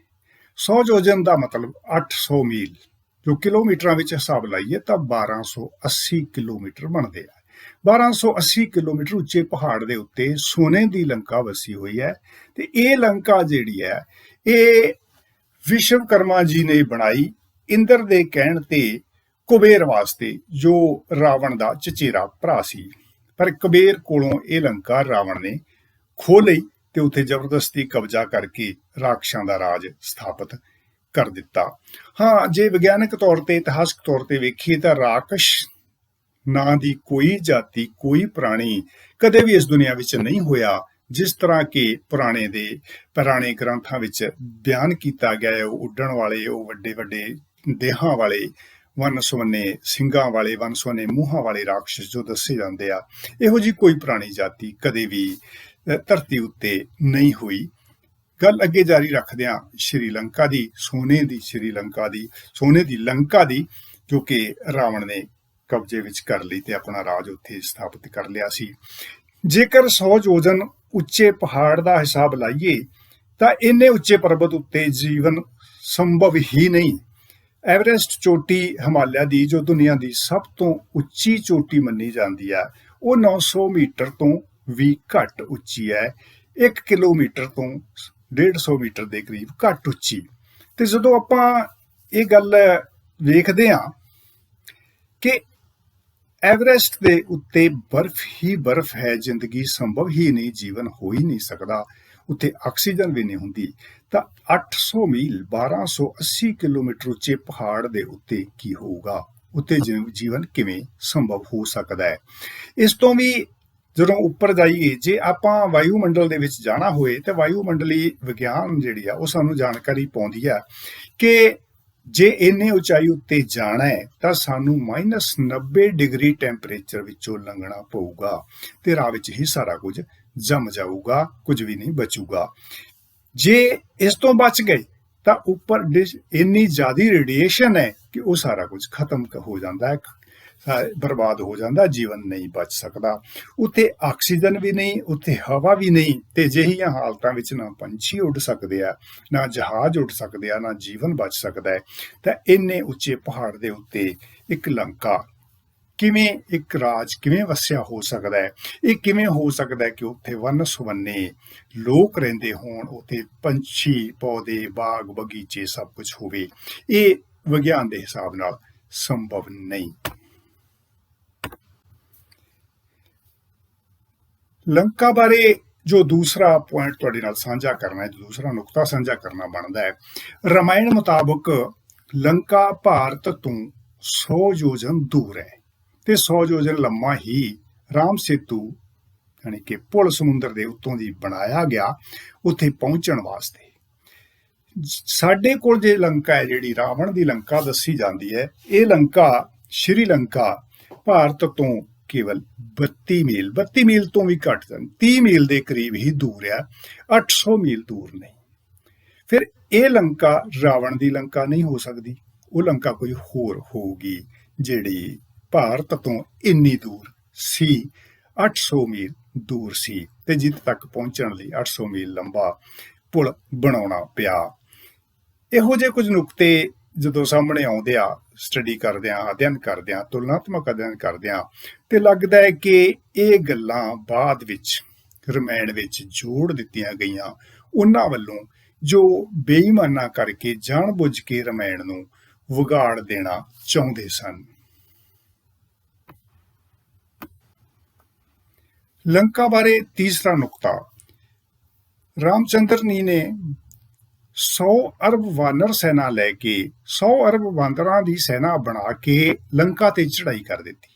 100 ਯੋਜਨ ਦਾ ਮਤਲਬ 800 ਮੀਲ, ਜੋ ਕਿਲੋਮੀਟਰਾਂ ਵਿੱਚ ਹਿਸਾਬ ਲਾਈਏ ਤਾਂ 1280 ਕਿਲੋਮੀਟਰ ਬਣਦੇ ਆ। 1280 ਕਿਲੋਮੀਟਰ ਉੱਚੇ ਪਹਾੜ ਦੇ ਉੱਤੇ ਸੋਨੇ ਦੀ ਲੰਕਾ ਵਸੀ ਹੋਈ ਹੈ ਤੇ ਇਹ ਲੰਕਾ ਜਿਹੜੀ ਹੈ ਇਹ ਵਿਸ਼ਵਕਰਮਾ ਜੀ ਨੇ ਬਣਾਈ ਇੰਦਰ ਦੇ ਕਹਿਣ ਤੇ ਕੁਬੇਰ ਵਾਸਤੇ, ਜੋ ਰਾਵਣ ਦਾ ਚਚੇਰਾ ਭਰਾ ਸੀ। ਪਰ ਕੁਬੇਰ ਕੋਲੋਂ ਇਹ ਲੰਕਾ ਰਾਵਣ ਨੇ ਖੋਹ ਲਈ ਤੇ ਉੱਥੇ ਜ਼ਬਰਦਸਤੀ ਕਬਜ਼ਾ ਕਰਕੇ ਰਾਖਸ਼ਾਂ ਦਾ ਰਾਜ ਸਥਾਪਿਤ ਕਰ ਦਿੱਤਾ। ਹਾਂ, ਜੇ ਵਿਗਿਆਨਕ ਤੌਰ ਤੇ, ਇਤਿਹਾਸਕ ਤੌਰ ਤੇ ਵੇਖੀਏ ਤਾਂ ਰਾਖਸ਼ ਨਾਂ ਦੀ ਕੋਈ ਜਾਤੀ, ਕੋਈ ਪ੍ਰਾਣੀ ਕਦੇ ਵੀ ਇਸ ਦੁਨੀਆ ਵਿੱਚ ਨਹੀਂ ਹੋਇਆ। ਜਿਸ ਤਰ੍ਹਾਂ ਕਿ ਪੁਰਾਣੇ ਗ੍ਰੰਥਾਂ ਵਿੱਚ ਬਿਆਨ ਕੀਤਾ ਗਿਆ ਹੈ, ਉਹ ਉੱਡਣ ਵਾਲੇ, ਉਹ ਵੱਡੇ ਵੱਡੇ ਦੇਹਾਂ ਵਾਲੇ, ਵੰਨ ਸੁਵੰਨੇ ਸਿੰਘਾਂ ਵਾਲੇ, ਵੰਨ ਸੁਵੰਨੇ ਮੂੰਹਾਂ ਵਾਲੇ ਰਾਖਸ਼ ਜੋ ਦੱਸੇ ਜਾਂਦੇ ਆ, ਇਹੋ ਜਿਹੀ ਕੋਈ ਪੁਰਾਣੀ ਜਾਤੀ ਕਦੇ ਵੀ ਧਰਤੀ ਉੱਤੇ ਨਹੀਂ ਹੋਈ। ਗੱਲ ਅੱਗੇ ਜਾਰੀ ਰੱਖਦਿਆਂ ਸ਼੍ਰੀਲੰਕਾ ਦੀ, ਸੋਨੇ ਦੀ ਲੰਕਾ ਦੀ, ਜੋ ਕਿ ਰਾਵਣ ਨੇ ਕਬਜ਼ੇ ਵਿੱਚ ਕਰ ਲਈ ਤੇ ਆਪਣਾ ਰਾਜ ਉੱਥੇ ਸਥਾਪਿਤ ਕਰ ਲਿਆ ਸੀ। ਜੇਕਰ 100 ਯੋਜਨ ਉੱਚੇ ਪਹਾੜ ਦਾ ਹਿਸਾਬ ਲਾਈਏ ਤਾਂ ਇੰਨੇ ਉੱਚੇ ਪਰਬਤ ਉੱਤੇ ਜੀਵਨ ਸੰਭਵ ਹੀ ਨਹੀਂ। ਐਵਰੈਸਟ ਚੋਟੀ ਹਿਮਾਲਿਆ ਦੀ, ਜੋ ਦੁਨੀਆ ਦੀ ਸਭ ਤੋਂ ਉੱਚੀ ਚੋਟੀ ਮੰਨੀ ਜਾਂਦੀ ਹੈ, ਉਹ 900 ਮੀਟਰ ਤੋਂ ਵੀ ਘੱਟ ਉੱਚੀ ਹੈ। 1 ਕਿਲੋਮੀਟਰ ਤੋਂ 150 ਮੀਟਰ ਦੇ ਕਰੀਬ ਘੱਟ ਉੱਚੀ। ਤੇ ਜਦੋਂ ਆਪਾਂ ਇਹ ਗੱਲ ਵੇਖਦੇ ਹਾਂ ਕਿ ਐਵਰੈਸਟ ਦੇ ਉੱਤੇ ਬਰਫ਼ ਹੀ ਬਰਫ਼ ਹੈ, ਜ਼ਿੰਦਗੀ ਸੰਭਵ ਹੀ ਨਹੀਂ, ਜੀਵਨ ਹੋ ਹੀ ਨਹੀਂ ਸਕਦਾ, ਉੱਥੇ ਆਕਸੀਜਨ ਵੀ ਨਹੀਂ ਹੁੰਦੀ, ਤਾਂ 800 ਮੀਲ 1280 ਕਿਲੋਮੀਟਰ ਉੱਚੇ ਪਹਾੜ ਦੇ ਉੱਤੇ ਕੀ ਹੋਊਗਾ, ਉੱਤੇ ਜੀਵਨ ਕਿਵੇਂ ਸੰਭਵ ਹੋ ਸਕਦਾ ਹੈ। ਇਸ ਤੋਂ ਵੀ ਜਦੋਂ ਉੱਪਰ ਜਾਈਏ, ਜੇ ਆਪਾਂ ਵਾਯੂਮੰਡਲ ਦੇ ਵਿੱਚ ਜਾਣਾ ਹੋਏ ਤਾਂ ਵਾਯੂਮੰਡਲੀ ਵਿਗਿਆਨ ਜਿਹੜੀ ਆ ਉਹ ਸਾਨੂੰ ਜਾਣਕਾਰੀ ਪਾਉਂਦੀ ਆ ਕਿ ਜੇ ਇੰਨੇ ਉਚਾਈ ਉੱਤੇ ਜਾਣਾ ਹੈ ਤਾਂ ਸਾਨੂੰ -90 ਡਿਗਰੀ ਟੈਂਪਰੇਚਰ ਵਿੱਚੋਂ ਲੰਘਣਾ ਪਊਗਾ ਤੇ ਰਾਹ ਵਿੱਚ ਹੀ ਸਾਰਾ ਕੁਝ ਜੰਮ ਜਾਊਗਾ, ਕੁਝ ਵੀ ਨਹੀਂ ਬਚੂਗਾ। ਜੇ ਇਸ ਤੋਂ ਬਚ ਗਏ ਤਾਂ ਉੱਪਰ ਇੰਨੀ ਜ਼ਿਆਦਾ ਰੇਡੀਏਸ਼ਨ ਹੈ ਕਿ ਉਹ ਸਾਰਾ ਕੁਝ ਖਤਮ ਹੋ ਜਾਂਦਾ ਹੈ, ਬਰਬਾਦ ਹੋ ਜਾਂਦਾ, ਜੀਵਨ ਨਹੀਂ ਬਚ ਸਕਦਾ। ਉੱਥੇ ਆਕਸੀਜਨ ਵੀ ਨਹੀਂ, ਉੱਥੇ ਹਵਾ ਵੀ ਨਹੀਂ, ਤੇ ਅਜਿਹੀਆਂ ਹਾਲਤਾਂ ਵਿੱਚ ਨਾ ਪੰਛੀ ਉੱਡ ਸਕਦੇ ਆ, ਨਾ ਜਹਾਜ਼ ਉੱਡ ਸਕਦੇ ਆ, ਨਾ ਜੀਵਨ ਬਚ ਸਕਦਾ ਹੈ। ਤਾਂ ਇੰਨੇ ਉੱਚੇ ਪਹਾੜ ਦੇ ਉੱਤੇ ਇੱਕ ਲੰਕਾ ਕਿਵੇਂ, ਇੱਕ ਰਾਜ ਕਿਵੇਂ ਵਸਿਆ ਹੋ ਸਕਦਾ ਹੈ? ਇਹ ਕਿਵੇਂ ਹੋ ਸਕਦਾ ਹੈ ਕਿ ਉੱਥੇ ਵੰਨ ਸੁਵੰਨੇ ਲੋਕ ਰਹਿੰਦੇ ਹੋਣ, ਉੱਥੇ ਪੰਛੀ, ਪੌਦੇ, ਬਾਗ, ਬਗੀਚੇ ਸਭ ਕੁਝ ਹੋਵੇ? ਇਹ ਵਿਗਿਆਨ ਦੇ ਹਿਸਾਬ ਨਾਲ ਸੰਭਵ ਨਹੀਂ। ਲੰਕਾ ਬਾਰੇ ਜੋ ਦੂਸਰਾ ਪੁਆਇੰਟ ਤੁਹਾਡੇ ਨਾਲ ਸਾਂਝਾ ਕਰਨਾ ਹੈ, ਦੂਸਰਾ ਨੁਕਤਾ ਸਾਂਝਾ ਕਰਨਾ ਬਣਦਾ ਹੈ, ਰਾਮਾਇਣ ਮੁਤਾਬਕ ਲੰਕਾ ਭਾਰਤ ਤੋਂ 100 ਯੋਜਨ ਦੂਰ ਹੈ ਤੇ 100 ਯੋਜਨ ਲੰਮਾ ਹੀ ਰਾਮ ਸੇਤੂ ਯਾਨੀ ਕਿ ਪੁਲ ਸਮੁੰਦਰ ਦੇ ਉੱਤੋਂ ਦੀ ਬਣਾਇਆ ਗਿਆ ਉੱਥੇ ਪਹੁੰਚਣ ਵਾਸਤੇ। ਸਾਡੇ ਕੋਲ ਜੇ ਲੰਕਾ ਹੈ, ਜਿਹੜੀ ਰਾਵਣ ਦੀ ਲੰਕਾ ਦੱਸੀ ਜਾਂਦੀ ਹੈ, ਇਹ ਲੰਕਾ ਸ਼੍ਰੀਲੰਕਾ ਭਾਰਤ ਤੋਂ ਕੇਵਲ 32 ਮੀਲ ਤੋਂ ਵੀ ਘੱਟ, 30 ਮੀਲ ਦੇ ਕਰੀਬ ਹੀ ਦੂਰ ਆ, 800 ਮੀਲ ਦੂਰ ਨਹੀਂ। ਫਿਰ ਇਹ ਲੰਕਾ ਰਾਵਣ ਦੀ ਲੰਕਾ ਨਹੀਂ ਹੋ ਸਕਦੀ, ਉਹ ਲੰਕਾ ਕੋਈ ਹੋਰ ਹੋਊਗੀ ਜਿਹੜੀ ਭਾਰਤ ਤੋਂ ਇੰਨੀ ਦੂਰ ਸੀ, 800 ਮੀਲ ਦੂਰ ਸੀ, ਤੇ ਜਿੱਥੇ ਤੱਕ ਪਹੁੰਚਣ ਲਈ 800 ਮੀਲ ਲੰਬਾ ਪੁਲ ਬਣਾਉਣਾ ਪਿਆ। ਇਹੋ ਜਿਹੇ ਕੁਝ ਨੁਕਤੇ ਜਦੋਂ ਸਾਹਮਣੇ ਆਉਂਦੇ ਆ, ਸਟੱਡੀ ਕਰਦਿਆਂ, ਅਧਿਐਨ ਕਰਦਿਆਂ, ਤੁਲਨਾਤਮਕ ਅਧਿਐਨ ਕਰਦਿਆਂ, ਤੇ ਲੱਗਦਾ ਹੈ ਕਿ ਇਹ ਗੱਲਾਂ ਬਾਅਦ ਵਿੱਚ ਰਮਾਇਣ ਵਿੱਚ ਜੋੜ ਦਿੱਤੀਆਂ ਗਈਆਂ ਉਹਨਾਂ ਵੱਲੋਂ ਜੋ ਬੇਈਮਾਨਾ ਕਰਕੇ ਜਾਣ-ਬੁੱਝ ਕੇ ਰਮਾਇਣ ਨੂੰ ਵਿਗਾੜ ਦੇਣਾ ਚਾਹੁੰਦੇ ਸਨ। ਲੰਕਾ ਬਾਰੇ ਤੀਸਰਾ ਨੁਕਤਾ, ਰਾਮਚੰਦਰ ਨੇ 100 ਅਰਬ ਵਾਨਰ ਸੈਨਾ ਲੈ ਕੇ 100 ਅਰਬ ਬਾਂਦਰਾਂ ਦੀ ਸੈਨਾ ਬਣਾ ਕੇ ਲੰਕਾ ਤੇ ਚੜ੍ਹਾਈ ਕਰ ਦਿੱਤੀ।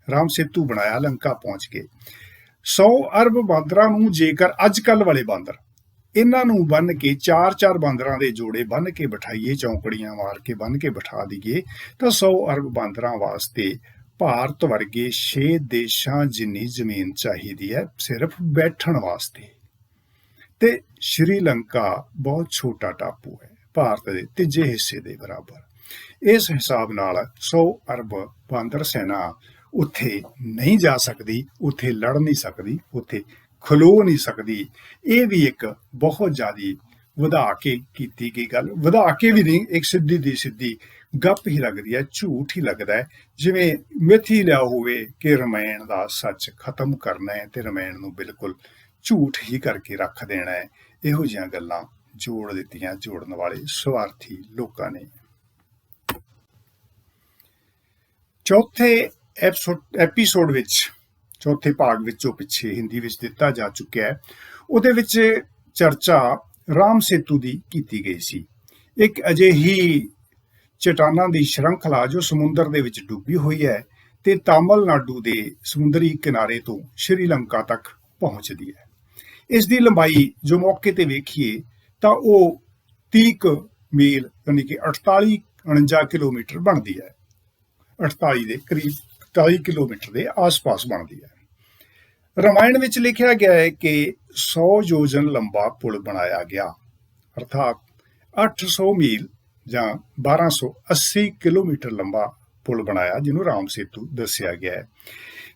ਰਾਮ ਸੇਤੂ ਬਣਾਇਆ, ਲੰਕਾ ਪਹੁੰਚ ਕੇ 100 ਅਰਬ ਬਾਂਦਰਾਂ ਨੂੰ, ਜੇਕਰ ਅੱਜ ਕੱਲ ਵਾਲੇ ਬਾਂਦਰ ਇਹਨਾਂ ਨੂੰ ਬੰਨ ਕੇ 4-4 ਬਾਂਦਰਾਂ ਦੇ ਜੋੜੇ ਬੰਨ ਕੇ ਬਿਠਾਈਏ, ਚੌਂਕੜੀਆਂ ਮਾਰ ਕੇ ਬੰਨ ਕੇ ਬਿਠਾ ਦਈਏ, ਤਾਂ 100 ਅਰਬ ਬਾਂਦਰਾਂ ਵਾਸਤੇ ਭਾਰਤ ਵਰਗੇ 6 ਦੇਸ਼ਾਂ ਜਿੰਨੀ ਜ਼ਮੀਨ ਚਾਹੀਦੀ ਹੈ ਸਿਰਫ ਬੈਠਣ ਵਾਸਤੇ। ਤੇ ਸ਼੍ਰੀਲੰਕਾ ਬਹੁਤ ਛੋਟਾ ਟਾਪੂ ਹੈ, ਭਾਰਤ ਦੇ ਤੀਜੇ ਹਿੱਸੇ ਦੇ ਬਰਾਬਰ। ਇਸ ਹਿਸਾਬ ਨਾਲ 100 ਅਰਬ ਬਾਂਦਰ ਸੈਨਾ ਉੱਥੇ ਨਹੀਂ ਜਾ ਸਕਦੀ, ਉੱਥੇ ਲੜ ਨਹੀਂ ਸਕਦੀ, ਉੱਥੇ ਖਲੋ ਨਹੀਂ ਸਕਦੀ। ਇਹ ਵੀ ਇੱਕ ਬਹੁਤ ਜ਼ਿਆਦਾ ਵਧਾ ਕੇ ਕੀਤੀ ਗਈ ਗੱਲ, ਵਧਾ ਕੇ ਵੀ ਨਹੀਂ, ਇੱਕ ਸਿੱਧੀ ਦੀ ਸਿੱਧੀ ਗੱਪ ਹੀ ਲੱਗਦੀ ਹੈ, ਝੂਠ ਹੀ ਲੱਗਦਾ ਹੈ, ਜਿਵੇਂ ਮਿੱਥ ਹੀ ਲਿਆ ਹੋਵੇ ਕਿ ਰਮਾਇਣ ਦਾ ਸੱਚ ਖਤਮ ਕਰਨਾ ਹੈ ਤੇ ਰਮਾਇਣ ਨੂੰ ਬਿਲਕੁਲ ਝੂਠ ਹੀ ਕਰਕੇ ਰੱਖ ਦੇਣਾ ਹੈ। ਇਹੋ ਜਿਹੀਆਂ ਗੱਲਾਂ ਜੋੜ ਦਿੱਤੀਆਂ ਜੋੜਨ ਵਾਲੇ ਸਵਾਰਥੀ ਲੋਕਾਂ ਨੇ। ਚੌਥੇ ਐਪੀਸੋਡ ਵਿੱਚ, ਚੌਥੇ ਭਾਗ ਵਿੱਚ, ਜੋ ਪਿੱਛੇ ਹਿੰਦੀ ਵਿੱਚ ਦਿੱਤਾ ਜਾ ਚੁੱਕਿਆ ਹੈ, ਉਹਦੇ ਵਿੱਚ ਚਰਚਾ ਰਾਮ ਸੇਤੂ ਦੀ ਕੀਤੀ ਗਈ ਸੀ। ਇੱਕ ਅਜਿਹੀ ਚਟਾਨਾਂ ਦੀ ਸ਼੍ਰੰਖਲਾ ਜੋ ਸਮੁੰਦਰ ਦੇ ਵਿੱਚ ਡੁੱਬੀ ਹੋਈ ਹੈ ਤੇ ਤਾਮਿਲਨਾਡੂ ਦੇ ਸਮੁੰਦਰੀ ਕਿਨਾਰੇ ਤੋਂ ਸ਼੍ਰੀਲੰਕਾ ਤੱਕ ਪਹੁੰਚਦੀ ਹੈ। ਇਸ ਦੀ ਲੰਬਾਈ ਜੋ ਮੌਕੇ ਤੇ ਵੇਖੀਏ ਤਾਂ ਉਹ 30 ਮੀਲ ਯਾਨੀ ਕਿ 48-49 ਕਿਲੋਮੀਟਰ ਬਣਦੀ ਹੈ। 48 ਦੇ ਕਰੀਬ, 40 ਕਿਲੋਮੀਟਰ ਦੇ ਆਸ-ਪਾਸ ਬਣਦੀ ਹੈ। ਰਮਾਇਣ ਵਿੱਚ ਲਿਖਿਆ ਗਿਆ ਹੈ ਕਿ 100 ਯੋਜਨ ਲੰਬਾ ਪੁਲ ਬਣਾਇਆ ਗਿਆ, ਅਰਥਾਤ 800 ਮੀਲ ਜਾਂ 1280 ਕਿਲੋਮੀਟਰ ਲੰਬਾ ਪੁਲ ਬਣਾਇਆ, ਜਿਹਨੂੰ ਰਾਮ ਸੇਤੂ ਦੱਸਿਆ ਗਿਆ ਹੈ।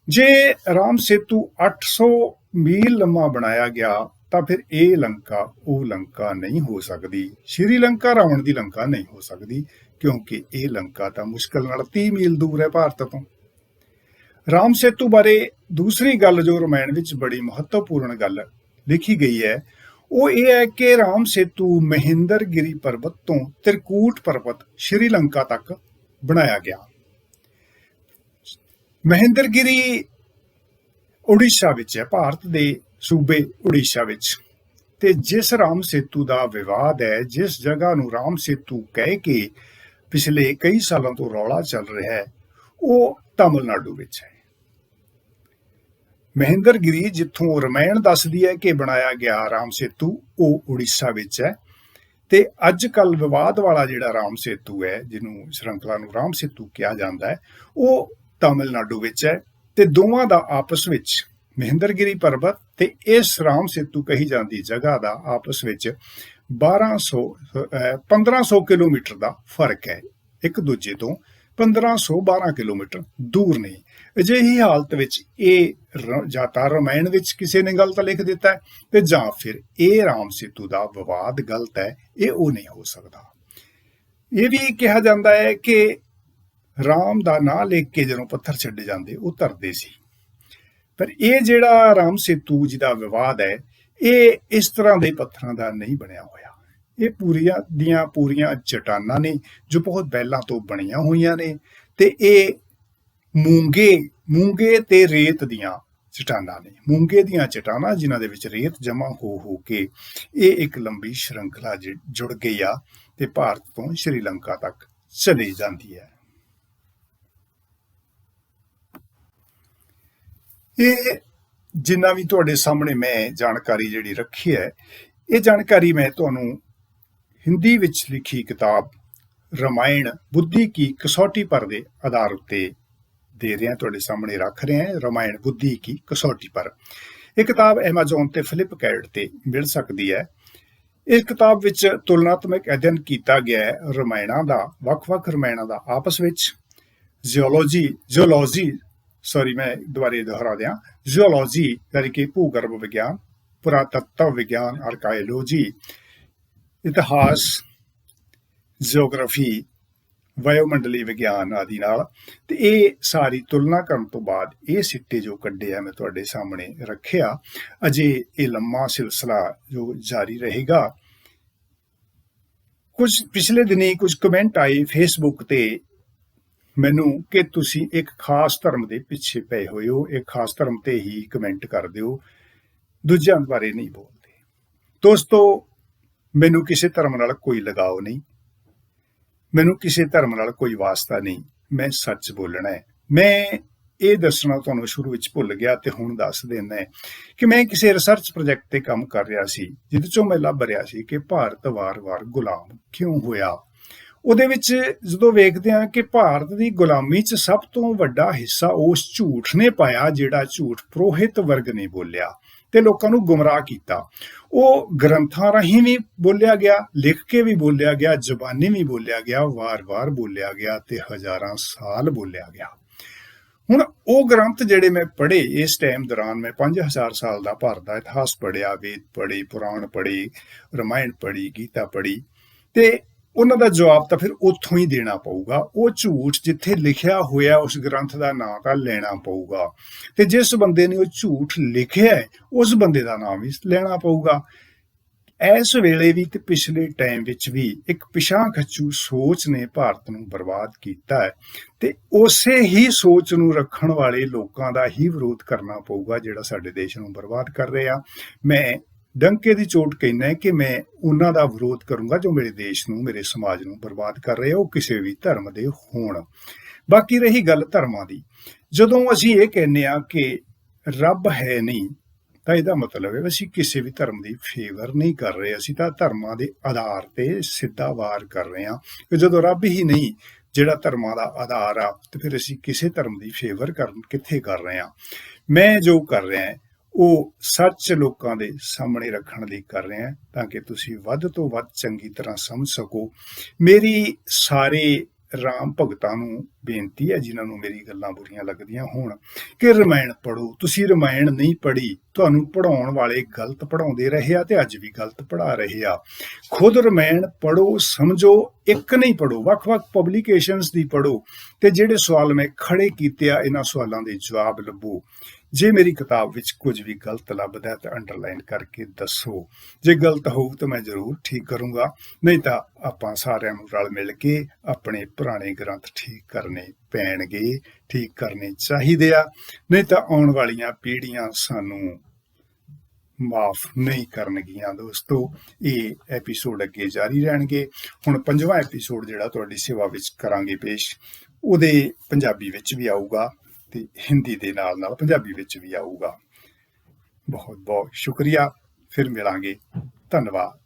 ਜੇ ਰਾਮ ਸੇਤੂ 800 ਮੀਲ ਲੰਮਾ ਬਣਾਇਆ ਗਿਆ ਤਾਂ ਫਿਰ ਇਹ ਲੰਕਾ ਉਹ ਲੰਕਾ ਨਹੀਂ ਹੋ ਸਕਦੀ, ਸ਼੍ਰੀਲੰਕਾ ਰਾਵਣ ਦੀ ਲੰਕਾ ਨਹੀਂ ਹੋ ਸਕਦੀ, ਕਿਉਂਕਿ ਇਹ ਲੰਕਾ ਤਾਂ ਮੁਸ਼ਕਲ ਨਾਲ 30 ਮੀਲ ਦੂਰ ਹੈ ਭਾਰਤ ਤੋਂ। ਰਾਮ ਸੇਤੂ ਬਾਰੇ ਦੂਸਰੀ ਗੱਲ ਜੋ ਰਮਾਇਣ ਵਿੱਚ ਬੜੀ ਮਹੱਤਵਪੂਰਨ ਗੱਲ ਲਿਖੀ ਗਈ ਹੈ, ਉਹ ਇਹ ਹੈ ਕਿ ਰਾਮ ਸੇਤੂ ਮਹਿੰਦਰਗਿਰੀ ਪਰਬਤ ਤੋਂ ਤ੍ਰਿਕੂਟ ਪਰਬਤ ਸ਼੍ਰੀਲੰਕਾ ਤੱਕ ਬਣਾਇਆ ਗਿਆ। ਮਹਿੰਦਰਗਿਰੀ ਉੜੀਸਾ ਵਿੱਚ ਹੈ, ਭਾਰਤ ਦੇ ਸੂਬੇ ਉੜੀਸਾ ਵਿੱਚ। ਤੇ ਜਿਸ ਰਾਮ ਸੇਤੂ ਦਾ ਵਿਵਾਦ ਹੈ, ਜਿਸ ਜਗ੍ਹਾ ਨੂੰ ਰਾਮ ਸੇਤੂ ਕਹਿ ਕੇ ਪਿਛਲੇ ਕਈ ਸਾਲਾਂ ਤੋਂ ਰੌਲਾ ਚੱਲ ਰਿਹਾ ਹੈ, ਉਹ ਤਾਮਿਲਨਾਡੂ ਵਿੱਚ ਹੈ। ਮਹਿੰਦਰਗਿਰੀ, ਜਿੱਥੋਂ ਰਮਾਇਣ ਦੱਸਦੀ ਹੈ ਕਿ ਬਣਾਇਆ ਗਿਆ ਰਾਮ ਸੇਤੂ, ਉਹ ਉੜੀਸਾ ਵਿੱਚ ਹੈ। ਤੇ ਅੱਜ ਕੱਲ ਵਿਵਾਦ ਵਾਲਾ ਜਿਹੜਾ ਰਾਮ ਸੇਤੂ ਹੈ, ਜਿਹਨੂੰ ਸ਼੍ਰੰਖਲਾ ਨੂੰ ਰਾਮ ਸੇਤੂ ਕਿਹਾ ਜਾਂਦਾ ਹੈ, ਉਹ ਤਾਮਿਲਨਾਡੂ ਵਿੱਚ ਹੈ। ਤੇ ਦੋਵਾਂ ਦਾ ਆਪਸ ਵਿੱਚ, ਮਹਿੰਦਰਗਿਰੀ ਪਰਬਤ ਤੇ ਇਸ ਰਾਮ ਸੇਤੂ ਕਹੀ ਜਾਂਦੀ ਜਗ੍ਹਾ ਦਾ ਆਪਸ ਵਿੱਚ 1500 ਕਿਲੋਮੀਟਰ ਦਾ ਫਰਕ ਹੈ, ਇੱਕ ਦੂਜੇ ਤੋਂ 1512 ਕਿਲੋਮੀਟਰ ਦੂਰ ਨੇ। ਅਜਿਹੀ ਹਾਲਤ ਵਿੱਚ ਇਹ ਜਾਂ ਤਾਂ ਰਮਾਇਣ ਵਿੱਚ ਕਿਸੇ ਨੇ ਗਲਤ ਲਿਖ ਦਿੱਤਾ ਹੈ ਤੇ ਜਾਂ ਫਿਰ ਇਹ ਰਾਮ ਸੇਤੂ ਦਾ ਵਿਵਾਦ ਗਲਤ ਹੈ, ਇਹ ਉਹ ਨਹੀਂ ਹੋ ਸਕਦਾ। ਇਹ ਵੀ ਕਿਹਾ ਜਾਂਦਾ ਹੈ ਕਿ ਰਾਮ ਦਾ ਨਾਂ ਲਿਖ ਕੇ ਜਦੋਂ ਪੱਥਰ ਛੱਡੇ ਜਾਂਦੇ ਉਹ ਧਰਦੇ ਸੀ, ਪਰ ਇਹ ਜਿਹੜਾ ਰਾਮ ਸੇਤੂ ਜਿਹਦਾ ਵਿਵਾਦ ਹੈ, ਇਹ ਇਸ ਤਰ੍ਹਾਂ ਦੇ ਪੱਥਰਾਂ ਦਾ ਨਹੀਂ ਬਣਿਆ ਹੋਇਆ। ਇਹ ਪੂਰੀਆਂ ਦੀਆਂ ਪੂਰੀਆਂ ਚਟਾਨਾਂ ਨੇ ਜੋ ਬਹੁਤ ਪਹਿਲਾਂ ਤੋਂ ਬਣੀਆਂ ਹੋਈਆਂ ਨੇ, ਤੇ ਇਹ ਮੂੰਗੇ ਤੇ ਰੇਤ ਦੀਆਂ ਚਟਾਨਾਂ ਨੇ, ਮੂੰਗੇ ਦੀਆਂ ਚਟਾਨਾਂ ਜਿਨ੍ਹਾਂ ਦੇ ਵਿੱਚ ਰੇਤ ਜਮ੍ਹਾਂ ਹੋ ਕੇ ਇਹ ਇੱਕ ਲੰਬੀ ਸ਼੍ਰੰਖਲਾ ਜੁੜ ਗਈ ਆ ਤੇ ਭਾਰਤ ਤੋਂ ਸ਼੍ਰੀਲੰਕਾ ਤੱਕ ਚਲੀ ਜਾਂਦੀ ਹੈ। ਇਹ ਜਿੰਨਾ ਵੀ ਤੁਹਾਡੇ ਸਾਹਮਣੇ ਮੈਂ ਜਾਣਕਾਰੀ ਜਿਹੜੀ ਰੱਖੀ ਹੈ, ਇਹ ਜਾਣਕਾਰੀ ਮੈਂ ਤੁਹਾਨੂੰ ਹਿੰਦੀ ਵਿੱਚ ਲਿਖੀ ਕਿਤਾਬ ਰਮਾਇਣ ਬੁੱਧੀ ਕੀ ਕਸੌਟੀ ਪਰ ਦੇ ਆਧਾਰ ਉੱਤੇ ਦੇ ਰਿਹਾ, ਤੁਹਾਡੇ ਸਾਹਮਣੇ ਰੱਖ ਰਹੇ ਹਾਂ। ਰਮਾਇਣ ਬੁੱਧੀ ਕੀ ਕਸੌਟੀ ਪਰ, ਇਹ ਕਿਤਾਬ ਐਮਾਜ਼ੋਨ ਤੇ ਫਲਿੱਪਕਾਰਟ ਤੇ ਮਿਲ ਸਕਦੀ ਹੈ। ਇਸ ਕਿਤਾਬ ਵਿੱਚ ਤੁਲਨਾਤਮਕ ਅਧਿਐਨ ਕੀਤਾ ਗਿਆ ਹੈ ਰਮਾਇਣਾਂ ਦਾ, ਵੱਖ-ਵੱਖ ਰਮਾਇਣਾਂ ਦਾ ਆਪਸ ਵਿੱਚ। ਮੈਂ ਦੁਬਾਰੇ ਦੁਹਰਾ ਦਿਆਂ, ਜ਼ਿਓਲੋਜੀ ਯਾਨੀ ਕਿ ਭੂਗਰਭ ਵਿਗਿਆਨ, ਪੁਰਾਤੱਤਵ ਵਿਗਿਆਨ ਆਰਕਾਇਓਲੋਜੀ, ਇਤਿਹਾਸ, ਜਿਓਗ੍ਰਾਫੀ, ਵਾਯੂਮੰਡਲੀ ਵਿਗਿਆਨ ਆਦਿ ਨਾਲ। ਤੇ ਇਹ ਸਾਰੀ ਤੁਲਨਾ ਕਰਨ ਤੋਂ ਬਾਅਦ ਇਹ ਸਿੱਟੇ ਜੋ ਕੱਢੇ ਆ ਮੈਂ ਤੁਹਾਡੇ ਸਾਹਮਣੇ ਰੱਖਿਆ। ਅਜੇ ਇਹ ਲੰਮਾ ਸਿਲਸਿਲਾ ਜੋ ਜਾਰੀ ਰਹੇਗਾ। ਕੁਝ ਪਿਛਲੇ ਦਿਨੀ ਕੁਝ ਕਮੈਂਟ ਆਏ ਫੇਸਬੁੱਕ ਤੇ ਮੈਨੂੰ ਕਿ ਤੁਸੀਂ ਇੱਕ ਖਾਸ ਧਰਮ ਦੇ ਪਿੱਛੇ ਪਏ ਹੋਏ ਹੋ, ਇੱਕ ਖਾਸ ਧਰਮ ਤੇ ਹੀ ਕਮੈਂਟ ਕਰਦੇ ਹੋ, ਦੂਜਿਆਂ ਬਾਰੇ ਨਹੀਂ ਬੋਲਦੇ। ਦੋਸਤੋ, ਮੈਨੂੰ ਕਿਸੇ ਧਰਮ ਨਾਲ ਕੋਈ ਲਗਾਓ ਨਹੀਂ, ਮੈਨੂੰ ਕਿਸੇ ਧਰਮ ਨਾਲ ਕੋਈ ਵਾਸਤਾ ਨਹੀਂ। ਮੈਂ ਸੱਚ ਬੋਲਣਾ ਹੈ। ਮੈਂ ਇਹ ਦੱਸਣਾ ਤੁਹਾਨੂੰ ਸ਼ੁਰੂ ਵਿੱਚ ਭੁੱਲ ਗਿਆ ਤੇ ਹੁਣ ਦੱਸ ਦਿੰਦਾ ਕਿ ਮੈਂ ਕਿਸੇ ਰਿਸਰਚ ਪ੍ਰੋਜੈਕਟ ਤੇ ਕੰਮ ਕਰ ਰਿਹਾ ਸੀ, ਜਿਹਦੇ ਚੋਂ ਮੈਂ ਲੱਭ ਰਿਹਾ ਸੀ ਕਿ ਭਾਰਤ ਵਾਰ-ਵਾਰ ਗੁਲਾਮ ਕਿਉਂ ਹੋਇਆ। ਉਹਦੇ ਵਿੱਚ ਜਦੋਂ ਵੇਖਦੇ ਹਾਂ ਕਿ ਭਾਰਤ ਦੀ ਗੁਲਾਮੀ 'ਚ ਸਭ ਤੋਂ ਵੱਡਾ ਹਿੱਸਾ ਉਸ ਝੂਠ ਨੇ ਪਾਇਆ ਜਿਹੜਾ ਝੂਠ ਪੁਰੋਹਿਤ ਵਰਗ ਨੇ ਬੋਲਿਆ ਤੇ ਲੋਕਾਂ ਨੂੰ ਗੁੰਮਰਾਹ ਕੀਤਾ। ਉਹ ਗ੍ਰੰਥਾਂ ਰਾਹੀਂ ਵੀ ਬੋਲਿਆ ਗਿਆ, ਲਿਖ ਕੇ ਵੀ ਬੋਲਿਆ ਗਿਆ, ਜ਼ਬਾਨੀ ਵੀ ਬੋਲਿਆ ਗਿਆ, ਵਾਰ-ਵਾਰ ਬੋਲਿਆ ਗਿਆ ਤੇ ਹਜ਼ਾਰਾਂ ਸਾਲ ਬੋਲਿਆ ਗਿਆ। ਹੁਣ ਉਹ ਗ੍ਰੰਥ ਜਿਹੜੇ ਮੈਂ ਪੜ੍ਹੇ ਇਸ ਟਾਈਮ ਦੌਰਾਨ, ਮੈਂ 5000 ਸਾਲ ਦਾ ਭਾਰਤ ਦਾ ਇਤਿਹਾਸ ਪੜ੍ਹਿਆ, ਵੇਦ ਪੜ੍ਹੇ, ਪੁਰਾਣ ਪੜ੍ਹੇ, ਰਮਾਇਣ ਪੜ੍ਹੀ, ਗੀਤਾ ਪੜ੍ਹੀ, ਤੇ ਉਹਨਾਂ ਦਾ ਜਵਾਬ ਤਾਂ ਫਿਰ ਉੱਥੋਂ ਹੀ ਦੇਣਾ ਪਊਗਾ। ਉਹ ਝੂਠ ਜਿੱਥੇ ਲਿਖਿਆ ਹੋਇਆ ਉਸ ਗ੍ਰੰਥ ਦਾ ਨਾਂ ਤਾਂ ਲੈਣਾ ਪਊਗਾ, ਤੇ ਜਿਸ ਬੰਦੇ ਨੇ ਉਹ ਝੂਠ ਲਿਖਿਆ ਉਸ ਬੰਦੇ ਦਾ ਨਾਮ ਵੀ ਲੈਣਾ ਪਊਗਾ। ਇਸ ਵੇਲੇ ਵੀ ਤੇ ਪਿਛਲੇ ਟਾਈਮ ਵਿੱਚ ਵੀ ਇੱਕ ਪਿਛਾਂਹ ਖੱਚੂ ਸੋਚ ਨੇ ਭਾਰਤ ਨੂੰ ਬਰਬਾਦ ਕੀਤਾ ਹੈ, ਤੇ ਉਸੇ ਹੀ ਸੋਚ ਨੂੰ ਰੱਖਣ ਵਾਲੇ ਲੋਕਾਂ ਦਾ ਹੀ ਵਿਰੋਧ ਕਰਨਾ ਪਊਗਾ ਜਿਹੜਾ ਸਾਡੇ ਦੇਸ਼ ਨੂੰ ਬਰਬਾਦ ਕਰ ਰਹੇ ਆ। ਮੈਂ ਡੰਕੇ ਦੀ ਚੋਟ ਕਹਿੰਦਾ ਕਿ ਮੈਂ ਉਹਨਾਂ ਦਾ ਵਿਰੋਧ ਕਰੂੰਗਾ ਜੋ ਮੇਰੇ ਦੇਸ਼ ਨੂੰ, ਮੇਰੇ ਸਮਾਜ ਨੂੰ ਬਰਬਾਦ ਕਰ ਰਹੇ ਆ, ਉਹ ਕਿਸੇ ਵੀ ਧਰਮ ਦੇ ਹੋਣ। ਬਾਕੀ ਰਹੀ ਗੱਲ ਧਰਮਾਂ ਦੀ, ਜਦੋਂ ਅਸੀਂ ਇਹ ਕਹਿੰਦੇ ਆ ਕਿ ਰੱਬ ਹੈ ਨਹੀਂ, ਤਾਂ ਇਹਦਾ ਮਤਲਬ ਹੈ ਅਸੀਂ ਕਿਸੇ ਵੀ ਧਰਮ ਦੀ ਫੇਵਰ ਨਹੀਂ ਕਰ ਰਹੇ, ਅਸੀਂ ਤਾਂ ਧਰਮਾਂ ਦੇ ਆਧਾਰ ਤੇ ਸਿੱਧਾ ਵਾਰ ਕਰ ਰਹੇ ਹਾਂ। ਕਿ ਜਦੋਂ ਰੱਬ ਹੀ ਨਹੀਂ ਜਿਹੜਾ ਧਰਮਾਂ ਦਾ ਆਧਾਰ ਆ, ਤੇ ਫਿਰ ਅਸੀਂ ਕਿਸੇ ਧਰਮ ਦੀ ਫੇਵਰ ਕਿੱਥੇ ਕਰ ਰਹੇ ਹਾਂ। ਮੈਂ ਜੋ ਕਰ ਰਿਹਾ ਉਹ ਸੱਚ ਲੋਕਾਂ ਦੇ ਸਾਹਮਣੇ ਰੱਖਣ ਲਈ ਕਰ ਰਿਹਾ, ਤਾਂ ਕਿ ਤੁਸੀਂ ਵੱਧ ਤੋਂ ਵੱਧ ਚੰਗੀ ਤਰ੍ਹਾਂ ਸਮਝ ਸਕੋ। ਮੇਰੀ ਸਾਰੇ ਰਾਮ ਭਗਤਾਂ ਨੂੰ ਬੇਨਤੀ ਹੈ, ਜਿਨ੍ਹਾਂ ਨੂੰ ਮੇਰੀ ਗੱਲਾਂ ਬੁਰੀਆਂ ਲੱਗਦੀਆਂ ਹੋਣ, ਕਿ ਰਮਾਇਣ ਪੜ੍ਹੋ। ਤੁਸੀਂ ਰਮਾਇਣ ਨਹੀਂ ਪੜ੍ਹੀ, ਤੁਹਾਨੂੰ ਪੜ੍ਹਾਉਣ ਵਾਲੇ ਗਲਤ ਪੜ੍ਹਾਉਂਦੇ ਰਹੇ ਆ ਤੇ ਅੱਜ ਵੀ ਗਲਤ ਪੜ੍ਹਾ ਰਹੇ ਆ। ਖੁਦ ਰਮਾਇਣ ਪੜ੍ਹੋ, ਸਮਝੋ, ਇੱਕ ਨਹੀਂ ਪੜ੍ਹੋ, ਵੱਖ-ਵੱਖ ਪਬਲੀਕੇਸ਼ਨਸ ਦੀ ਪੜ੍ਹੋ, ਤੇ ਜਿਹੜੇ ਸਵਾਲ ਮੈਂ ਖੜੇ ਕੀਤੇ ਆ ਇਹਨਾਂ ਸਵਾਲਾਂ ਦੇ ਜਵਾਬ ਲੱਭੋ। ਜੇ ਮੇਰੀ ਕਿਤਾਬ ਵਿੱਚ ਕੁਝ ਵੀ ਗਲਤ ਲੱਭਦਾ ਤਾਂ ਅੰਡਰਲਾਈਨ ਕਰਕੇ ਦੱਸੋ। ਜੇ ਗਲਤ ਹੋਊ ਤਾਂ ਮੈਂ ਜ਼ਰੂਰ ਠੀਕ ਕਰੂੰਗਾ, ਨਹੀਂ ਤਾਂ ਆਪਾਂ ਸਾਰਿਆਂ ਨੂੰ ਰਲ ਮਿਲ ਕੇ ਆਪਣੇ ਪੁਰਾਣੇ ਗ੍ਰੰਥ ਠੀਕ ਕਰਨੇ ਪੈਣਗੇ, ਠੀਕ ਕਰਨੇ ਚਾਹੀਦੇ ਆ, ਨਹੀਂ ਤਾਂ ਆਉਣ ਵਾਲੀਆਂ ਪੀੜ੍ਹੀਆਂ ਸਾਨੂੰ ਮਾਫ ਨਹੀਂ ਕਰਨਗੀਆਂ। ਦੋਸਤੋ, ਇਹ ਐਪੀਸੋਡ ਅੱਗੇ ਜਾਰੀ ਰਹਿਣਗੇ। ਹੁਣ 5ਵਾਂ ਐਪੀਸੋਡ ਜਿਹੜਾ ਤੁਹਾਡੀ ਸੇਵਾ ਵਿੱਚ ਕਰਾਂਗੇ ਪੇਸ਼, ਉਹਦੇ ਪੰਜਾਬੀ ਵਿੱਚ ਵੀ ਆਊਗਾ ਤੇ ਹਿੰਦੀ ਦੇ ਨਾਲ ਪੰਜਾਬੀ ਵਿੱਚ ਵੀ ਆਊਗਾ। ਬਹੁਤ ਬਹੁਤ ਸ਼ੁਕਰੀਆ, ਫਿਰ ਮਿਲਾਂਗੇ। ਧੰਨਵਾਦ।